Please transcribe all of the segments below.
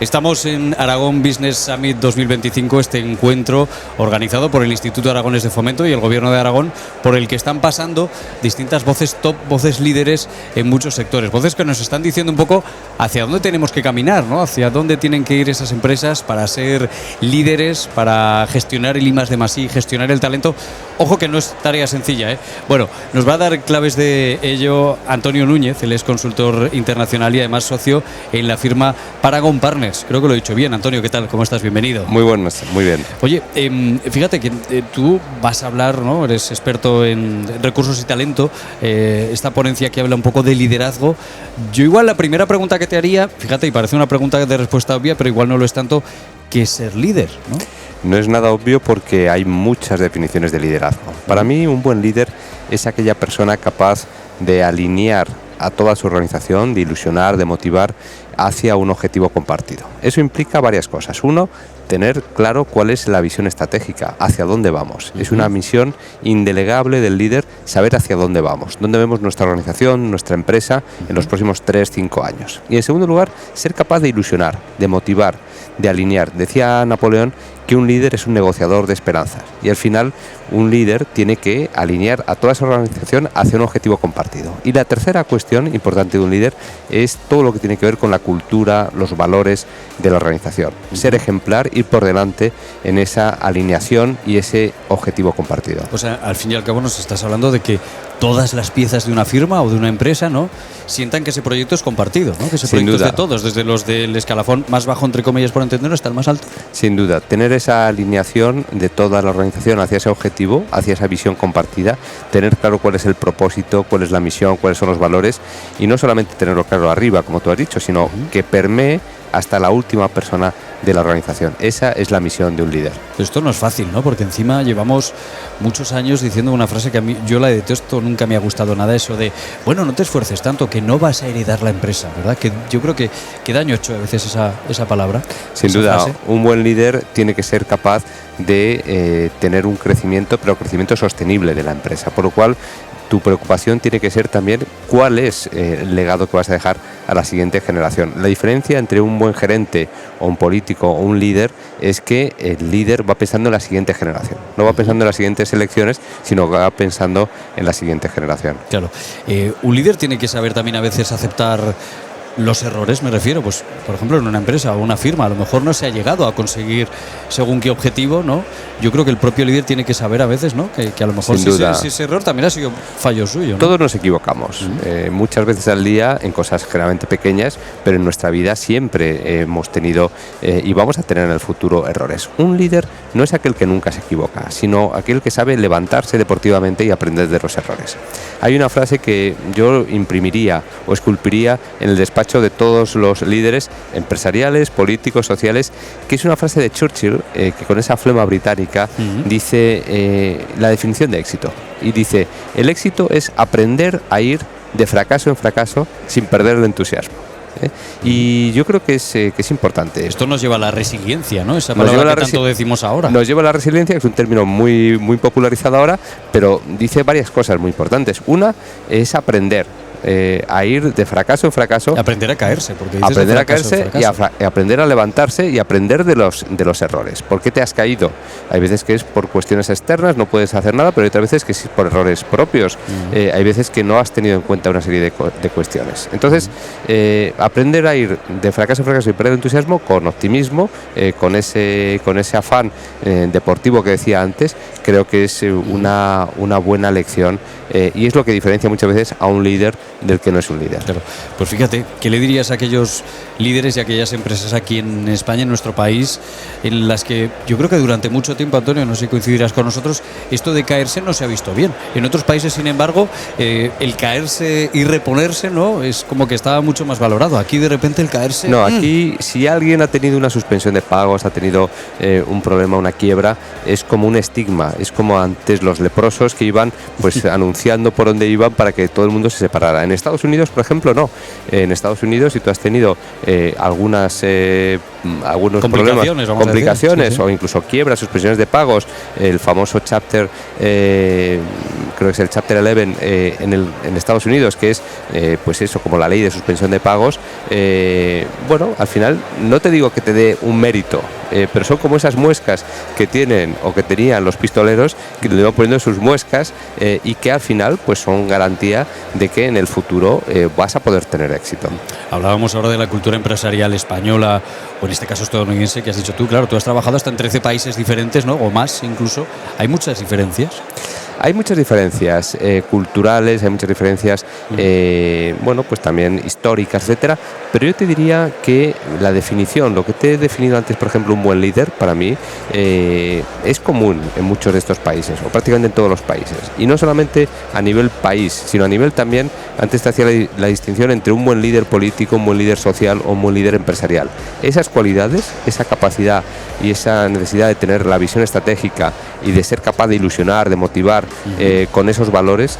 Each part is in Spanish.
Estamos en Aragón Business Summit 2025, este encuentro organizado por el Instituto Aragonés de Fomento y el Gobierno de Aragón, por el que están pasando distintas voces top, voces líderes en muchos sectores, voces que nos están diciendo un poco hacia dónde tenemos que caminar, ¿no? Hacia dónde tienen que ir esas empresas para ser líderes, para gestionar el I+D+I, gestionar el talento. Ojo que no es tarea sencilla, ¿eh? Bueno, nos va a dar claves de ello Antonio Núñez, él es consultor internacional y además socio en la firma Paragon Partners. Creo que lo he dicho bien. Antonio, ¿qué tal? ¿Cómo estás? Bienvenido. Muy buenas, muy bien. Oye, fíjate que tú vas a hablar, ¿no? Eres experto en recursos y talento, esta ponencia que habla un poco de liderazgo. Yo igual la primera pregunta que te haría, fíjate, y parece una pregunta de respuesta obvia, pero igual no lo es tanto, ¿qué es ser líder, ¿no? No es nada obvio porque hay muchas definiciones de liderazgo. Para mí, un buen líder es aquella persona capaz de alinear a toda su organización, de ilusionar, de motivar hacia un objetivo compartido. Eso implica varias cosas. Uno, tener claro cuál es la visión estratégica, hacia dónde vamos. Es una misión indelegable del líder saber hacia dónde vamos, dónde vemos nuestra organización, nuestra empresa en los próximos 3-5 años. Y en segundo lugar, ser capaz de ilusionar, de motivar, de alinear. Decía Napoleón que un líder es un negociador de esperanzas y al final un líder tiene que alinear a toda esa organización hacia un objetivo compartido. Y la tercera cuestión importante de un líder es todo lo que tiene que ver con la cultura, los valores de la organización. Ser ejemplar, ir por delante en esa alineación y ese objetivo compartido. O sea, al fin y al cabo nos estás hablando de que todas las piezas de una firma o de una empresa, ¿no?, sientan que ese proyecto es compartido, ¿no? Que ese proyecto es de todos, desde los del escalafón más bajo, entre comillas, por entenderlo, hasta el más alto. Sin duda, tener esa alineación de toda la organización hacia ese objetivo, hacia esa visión compartida, tener claro cuál es el propósito, cuál es la misión, cuáles son los valores, y no solamente tenerlo claro arriba, como tú has dicho, sino que permee hasta la última persona de la organización. Esa es la misión de un líder. Esto no es fácil, ¿no? Porque encima llevamos muchos años diciendo una frase que a mí, yo la detesto, nunca me ha gustado nada, eso de, bueno, no te esfuerces tanto, que no vas a heredar la empresa, ¿verdad? Que yo creo que daño ha hecho a veces esa palabra. Sin duda, frase. Un buen líder tiene que ser capaz de tener un crecimiento, pero crecimiento sostenible de la empresa, por lo cual tu preocupación tiene que ser también cuál es el legado que vas a dejar a la siguiente generación. La diferencia entre un buen gerente o un político o un líder es que el líder va pensando en la siguiente generación. No va pensando en las siguientes elecciones, sino que va pensando en la siguiente generación. Claro. Un líder tiene que saber también a veces aceptar los errores, me refiero, pues por ejemplo en una empresa o una firma a lo mejor no se ha llegado a conseguir según qué objetivo, ¿no? Yo creo que el propio líder tiene que saber a veces, ¿no?, que a lo mejor si ese error también ha sido fallo suyo, ¿no? Todos nos equivocamos, muchas veces al día en cosas generalmente pequeñas, pero en nuestra vida siempre hemos tenido y vamos a tener en el futuro errores. Un líder no es aquel que nunca se equivoca, sino aquel que sabe levantarse deportivamente y aprender de los errores. Hay una frase que yo imprimiría o esculpiría en el despacho de todos los líderes empresariales, políticos, sociales, que es una frase de Churchill que con esa flema británica dice la definición de éxito, y dice: el éxito es aprender a ir de fracaso en fracaso sin perder el entusiasmo. Y yo creo que es importante. Esto nos lleva a la resiliencia, ¿no? Esa palabra que tanto decimos ahora. Nos lleva a la resiliencia, que es un término muy, muy popularizado ahora, pero dice varias cosas muy importantes. Una es aprender a ir de fracaso en fracaso. Aprender a caerse, porque dices aprender a caerse y aprender a levantarse y aprender de los errores. ¿Por qué te has caído? Hay veces que es por cuestiones externas, no puedes hacer nada, pero hay otras veces que es por errores propios. Hay veces que no has tenido en cuenta una serie de cuestiones. Entonces, aprender a ir de fracaso en fracaso y perder entusiasmo con optimismo, con ese afán deportivo que decía antes, creo que es una buena lección y es lo que diferencia muchas veces a un líder del que no es un líder. Claro. Pues fíjate, ¿qué le dirías a aquellos líderes y a aquellas empresas aquí en España, en nuestro país, en las que yo creo que durante mucho tiempo, Antonio, no sé si coincidirás con nosotros, esto de caerse no se ha visto bien? En otros países, sin embargo, el caerse y reponerse, ¿no?, es como que estaba mucho más valorado. Aquí de repente el caerse... No, aquí si alguien ha tenido una suspensión de pagos, ha tenido un problema, una quiebra, es como un estigma, es como antes los leprosos que iban pues anunciando por dónde iban para que todo el mundo se separara. En Estados Unidos, por ejemplo, no. En Estados Unidos, si tú has tenido algunos problemas, complicaciones, sí, o incluso quiebras, suspensiones de pagos, el famoso Chapter creo que es el Chapter 11 en Estados Unidos, que es pues eso, como la ley de suspensión de pagos, bueno, al final no te digo que te dé un mérito, pero son como esas muescas que tienen o que tenían los pistoleros, que le van poniendo sus muescas y que al final pues son garantía de que en el futuro vas a poder tener éxito. Hablábamos ahora de la cultura empresarial española, o en este caso estadounidense, que has dicho tú. Claro, tú has trabajado hasta en 13 países diferentes, ¿no? O más incluso. ¿Hay muchas diferencias? Hay muchas diferencias culturales, hay muchas diferencias, bueno, pues también históricas, etcétera. Pero yo te diría que la definición, lo que te he definido antes, por ejemplo, un buen líder, para mí, es común en muchos de estos países, o prácticamente en todos los países. Y no solamente a nivel país, sino a nivel también, antes te hacía la distinción entre un buen líder político, un buen líder social o un buen líder empresarial. Esas cualidades, esa capacidad y esa necesidad de tener la visión estratégica y de ser capaz de ilusionar, de motivar con esos valores,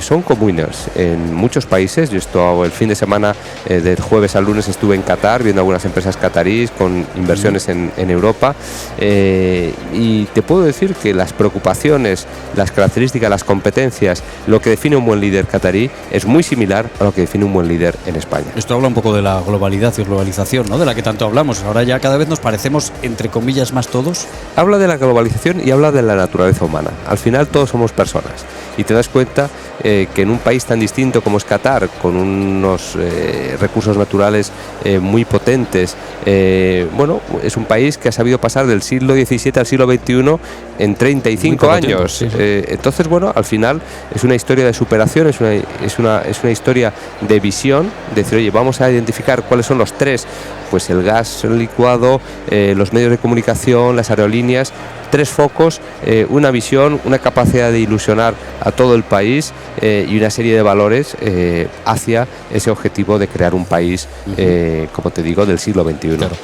son comunes en muchos países. Yo el fin de semana, del jueves al lunes, estuve en Qatar viendo algunas empresas catarís con inversiones en Europa, y te puedo decir que las preocupaciones, las características, las competencias, lo que define un buen líder catarí es muy similar a lo que define un buen líder en España. Esto habla un poco de la globalidad y globalización, ¿no? De la que tanto hablamos. Ahora ya cada vez nos parecemos, entre comillas, más todos. Habla de la globalización y habla de la naturaleza humana. Al final todos somos personas y te das cuenta que en un país tan distinto como es Qatar, con unos recursos naturales muy potentes, bueno, es un país que ha sabido pasar del siglo XVII al siglo XXI en 35 años. Tiempo, sí. Entonces, bueno, al final es una historia de superación, es una historia de visión, de decir, oye, vamos a identificar cuáles son los tres, pues el gas licuado, los medios de comunicación, las aerolíneas, tres focos, una visión, una capacidad de ilusionar a todo el país y una serie de valores hacia ese objetivo de crear un país, como te digo, del siglo XXI. Claro.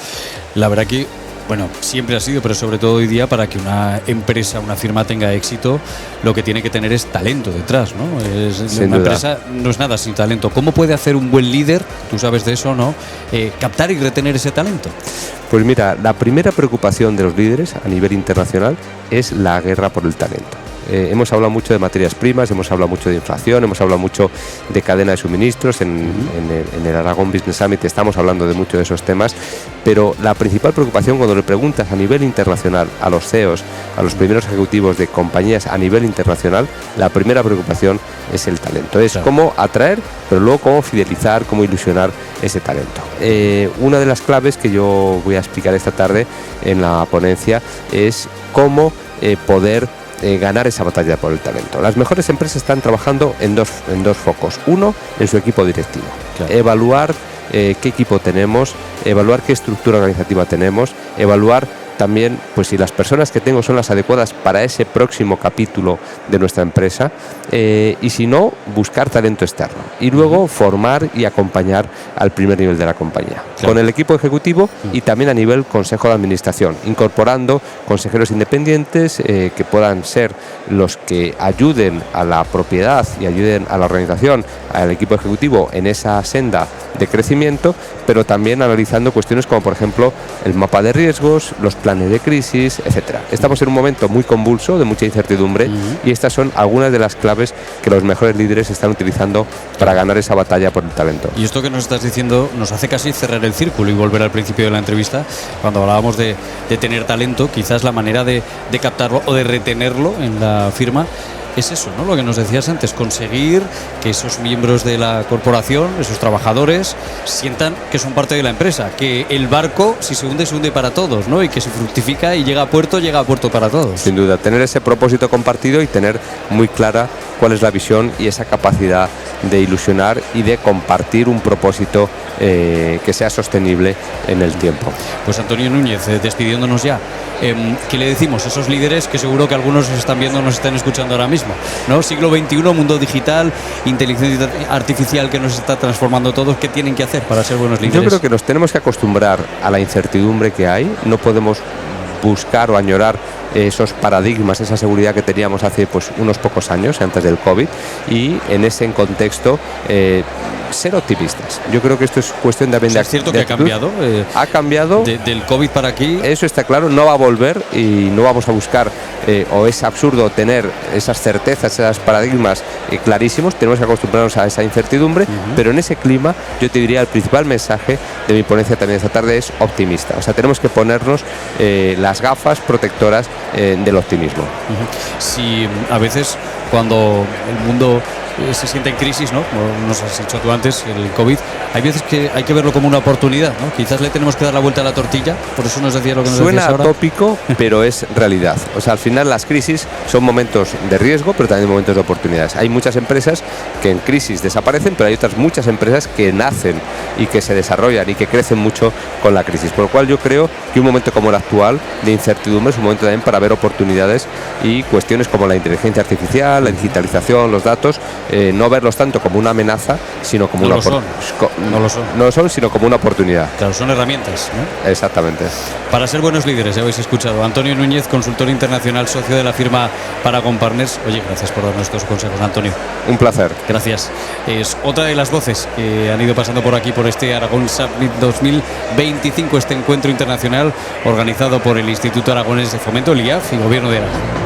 La verdad que, bueno, siempre ha sido, pero sobre todo hoy día, para que una empresa, una firma tenga éxito, lo que tiene que tener es talento detrás, ¿no? Una empresa no es nada sin talento. ¿Cómo puede hacer un buen líder, tú sabes de eso, ¿no?, captar y retener ese talento? Pues mira, la primera preocupación de los líderes a nivel internacional es la guerra por el talento. Hemos hablado mucho de materias primas, hemos hablado mucho de inflación, hemos hablado mucho de cadena de suministros. En el Aragón Business Summit estamos hablando de muchos de esos temas, pero la principal preocupación cuando le preguntas a nivel internacional a los CEOs, a los primeros ejecutivos de compañías a nivel internacional, la primera preocupación es el talento. Es cómo atraer, pero luego cómo fidelizar, cómo ilusionar ese talento. Una de las claves que yo voy a explicar esta tarde en la ponencia es cómo poder ganar esa batalla por el talento. Las mejores empresas están trabajando en dos focos. Uno, en su equipo directivo. Claro. Evaluar qué equipo tenemos, evaluar qué estructura organizativa tenemos, evaluar también pues si las personas que tengo son las adecuadas para ese próximo capítulo de nuestra empresa, y si no, buscar talento externo y luego formar y acompañar al primer nivel de la compañía, claro, con el equipo ejecutivo y también a nivel consejo de administración, incorporando consejeros independientes que puedan ser los que ayuden a la propiedad y ayuden a la organización, al equipo ejecutivo en esa senda de crecimiento, pero también analizando cuestiones como por ejemplo el mapa de riesgos, los planes de crisis, etcétera. Estamos en un momento muy convulso, de mucha incertidumbre, y estas son algunas de las claves que los mejores líderes están utilizando para ganar esa batalla por el talento. Y esto que nos estás diciendo nos hace casi cerrar el círculo y volver al principio de la entrevista, cuando hablábamos de tener talento. Quizás la manera de captarlo o de retenerlo en la firma es eso, ¿no? Lo que nos decías antes, conseguir que esos miembros de la corporación, esos trabajadores, sientan que son parte de la empresa, que el barco, si se hunde para todos, ¿no? Y que si fructifica y llega a puerto para todos. Sin duda, tener ese propósito compartido y tener muy clara cuál es la visión y esa capacidad de ilusionar y de compartir un propósito que sea sostenible en el tiempo. Pues Antonio Núñez, despidiéndonos ya, ¿qué le decimos a esos líderes que seguro que algunos nos están viendo, nos están escuchando ahora mismo, ¿no? Siglo XXI, mundo digital, inteligencia artificial que nos está transformando todos. ¿Qué tienen que hacer para ser buenos líderes? Yo creo que nos tenemos que acostumbrar a la incertidumbre que hay. No podemos buscar o añorar esos paradigmas, esa seguridad que teníamos hace pues unos pocos años, antes del COVID, y en ese contexto ser optimistas. Yo creo que esto es cuestión también de actitud. Es cierto que ha cambiado. Ha cambiado. Del COVID para aquí. Eso está claro, no va a volver y no vamos a buscar, o es absurdo tener esas certezas, esos paradigmas clarísimos. Tenemos que acostumbrarnos a esa incertidumbre, pero en ese clima yo te diría el principal mensaje de mi ponencia también esta tarde es optimista. O sea, tenemos que ponernos las gafas protectoras del optimismo. Si a veces cuando el mundo se siente en crisis, ¿no? Como nos has dicho tú antes, el COVID, hay veces que hay que verlo como una oportunidad, ¿no? Quizás le tenemos que dar la vuelta a la tortilla, por eso nos decía lo que nos decías ahora. Suena tópico, pero es realidad. O sea, al final las crisis son momentos de riesgo, pero también momentos de oportunidades. Hay muchas empresas que en crisis desaparecen, pero hay otras muchas empresas que nacen y que se desarrollan y que crecen mucho con la crisis. Por lo cual yo creo que un momento como el actual de incertidumbre es un momento también para ver oportunidades y cuestiones como la inteligencia artificial, la digitalización, los datos, no verlos tanto como una amenaza, sino como no lo son, sino como una oportunidad. Claro, son herramientas, ¿no? Exactamente. Para ser buenos líderes, ya habéis escuchado. Antonio Núñez, consultor internacional, socio de la firma Paragon Partners. Oye, gracias por darnos estos consejos, Antonio. Un placer. Gracias. Es otra de las voces que han ido pasando por aquí, por este Aragón Summit 2025, este encuentro internacional organizado por el Instituto Aragonés de Fomento, el IAF, y Gobierno de Aragón.